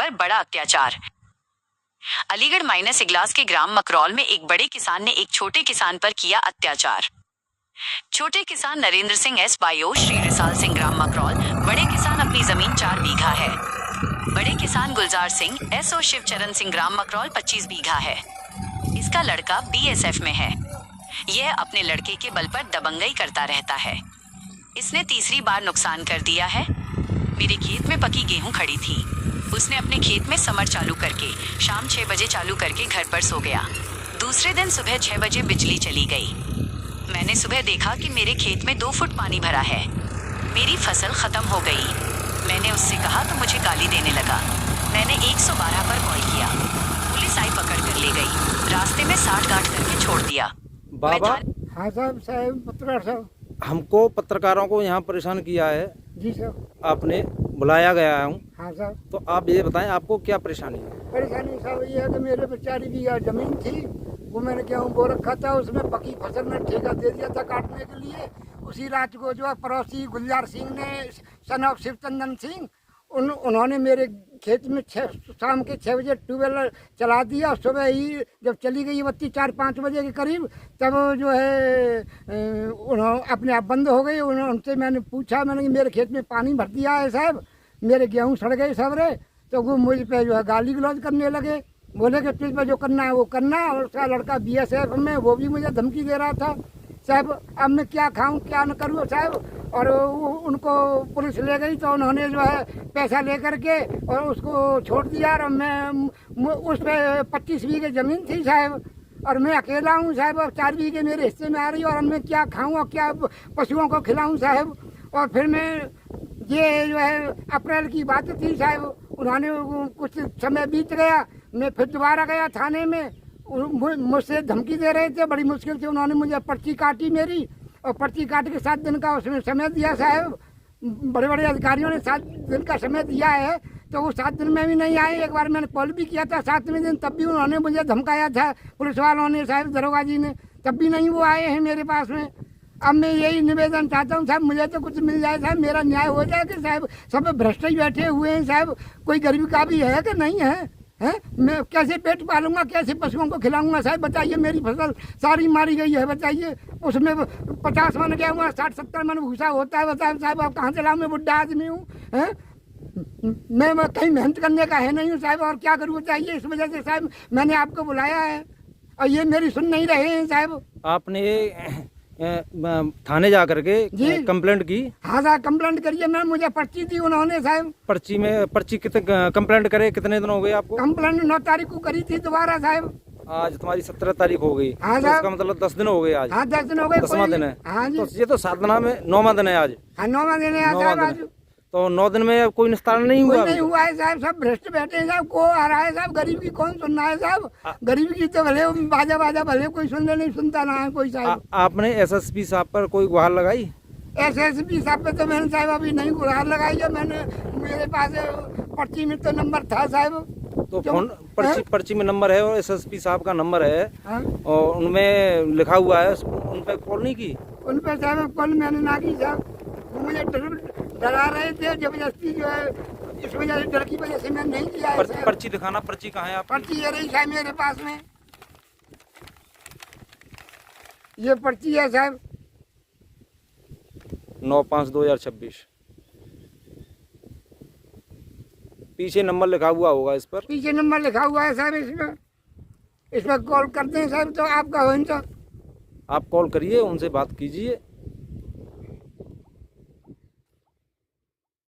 पर बड़ा अत्याचार। अलीगढ़ माइनस इगलास के ग्राम मकरौल में एक बड़े किसान ने एक छोटे किसान पर किया अत्याचार। छोटे किसान नरेंद्र सिंह एस बायो श्री रिसाल सिंह ग्राम मकरौल, बड़े किसान अपनी जमीन 4 बीघा है। बड़े किसान गुलजार सिंह एस और शिवचरण सिंह ग्राम मकरौल 25 बीघा है। इसका लड़का बीएसएफ में है। यह अपने लड़के के बल पर दबंगई करता रहता है। इसने तीसरी बार नुकसान कर दिया है। मेरे खेत में पकी गेहूं खड़ी थी। उसने अपने खेत में समर चालू करके शाम 6 बजे चालू करके घर पर सो गया। दूसरे दिन सुबह 6 बजे बिजली चली गई। मैंने सुबह देखा कि मेरे खेत में 2 फुट पानी भरा है। मेरी फसल खत्म हो गई। मैंने उससे कहा तो मुझे गाली देने लगा। मैंने 112 पर कॉल किया। पुलिस आई, पकड़ कर ले गई। रास्ते में 60 गांठ करके छोड़ दिया। बाबा, हाँ साहब पत्रकार साहब। हमको पत्रकारों को यहाँ परेशान किया है। जी सर। आपने बुलाया गया हूँ। हाँ साहब। तो आप ये बताएं आपको क्या परेशानी है? परेशानी साहब ये है कि मेरे पे 4 बीघा जमीन थी, वो मैंने गेहूँ बो रखा था। उसमें पकी फसल में ठेका दे दिया था काटने के लिए। उसी रात को जो है पड़ोसी गुलजार सिंह ने सन ऑफ शिवचंदन सिंह उन्होंने मेरे खेत में शाम के 6 बजे ट्यूबवेल चला दिया। सुबह ही जब चली गई बत्ती 4-5 बजे के करीब, तब जो है उन्होंने अपने आप बंद हो गई। उनसे मैंने पूछा, मैंने कि मेरे खेत में पानी भर दिया है साहब, मेरे गेहूँ सड़ गए सब रे। तो वो मुझ पर जो है गाली गलौज करने लगे। बोले कि तुझ पर जो करना है वो करना। और उसका लड़का बीएसएफ में, वो भी मुझे धमकी दे रहा था। साहब अब मैं क्या खाऊं क्या न करूं साहब। और उनको पुलिस ले गई तो उन्होंने जो है पैसा ले करके और उसको छोड़ दिया। और मैं उस पर 25 बीघे ज़मीन थी साहब, और मैं अकेला हूं साहब। और 4 बीघे मेरे हिस्से में आ रही है, और मैं क्या खाऊं और क्या पशुओं को खिलाऊं साहब। और फिर मैं ये जो है अप्रैल की बात थी साहब, उन्होंने कुछ समय बीत गया, मैं फिर दोबारा गया थाने में। मुझसे धमकी दे रहे थे, बड़ी मुश्किल से उन्होंने मुझे पर्ची काटी मेरी, और पर्ची काट के 7 दिन का उसमें समय दिया साहब। बड़े बड़े अधिकारियों ने 7 दिन का समय दिया है, तो वो 7 दिन में भी नहीं आए। एक बार मैंने कॉल भी किया था 7वें दिन, तब भी उन्होंने मुझे धमकाया था, पुलिस वालों ने साहब, दरोगा जी ने, तब भी नहीं वो आए हैं मेरे पास में। अब मैं यही निवेदन चाहता हूँ साहब, मुझे तो कुछ मिल जाए साहब, मेरा न्याय हो जाए कि साहब सब भ्रष्ट ही बैठे हुए हैं साहब। कोई गरीबी का भी है कि नहीं है? हैं? मैं कैसे पेट पालूंगा, कैसे पशुओं को खिलाऊंगा साहब? बताइए, मेरी फसल सारी मारी गई है, बताइए। उसमें 50 मन गया हुआ, 60-70 मन भूसा होता है। बताए साहब, आप कहाँ से लाऊं? मैं बुढ़ा आदमी हूँ, हैं? मैं कहीं मेहनत करने का है नहीं हूँ साहब, और क्या करूँ बताइए। इस वजह से साहब मैंने आपको बुलाया है, और ये मेरी सुन नहीं रहे हैं साहब। आपने थाने जा करके कंप्लेंट की? हाँ साहब, कंप्लेंट करिए। मैं मुझे पर्ची दी उन्होंने साहब। पर्ची कितने कंप्लेंट करे, कितने दिन हो गए आपको? कंप्लेंट 9 तारीख को करी थी दोबारा साहब। आज तुम्हारी 17 तारीख हो गई। हाँ तो इसका मतलब 10 दिन हो गए आज। हाँ 10 दिन हो गए। 10वां दिन है। हाँ जी। तो ये तो 7 दिन में 9वां दिन है आज। हाँ 9वां दिन है आज। तो 9 दिन में कोई निस्तारण नहीं हुआ? नहीं हुआ है साहब, सब भ्रष्ट बैठे हैं साहब। को आ रहा है साहब, गरीब की कौन सुन रहा है साहब? गरीब की तो भले बाजा भले कोई सुनने नहीं सुनता ना है कोई साहब। आपने एसएसपी साहब पर कोई गुहार लगाई? एसएसपी साहब पे तो मैंने साहब अभी नहीं गुहार लगाई है। मैंने, मेरे पास पर्ची में तो नंबर था साहब। तो फोन पर्ची में नंबर है, और एसएसपी साहब का नंबर है। हाँ? और उनमें लिखा हुआ है, उन पर कॉल नहीं की? उन पर साहब कॉल मैंने ना की साहब। मुझे डरा रहे थे जबरदस्ती, जो है इस वजह से, डर की वजह से मैंने नहीं किया है। पर्ची दिखाना। पर्ची कहाँ है आप? पर्ची ये रही साहब मेरे पास में, ये पर्ची है साहब। 9/5/2026। पीछे नंबर लिखा हुआ होगा इस पर? पीछे नंबर लिखा हुआ है साहब इसमें कॉल करते हैं साहब, तो आपका हो तो आप कॉल करिए, उनसे बात कीजिए।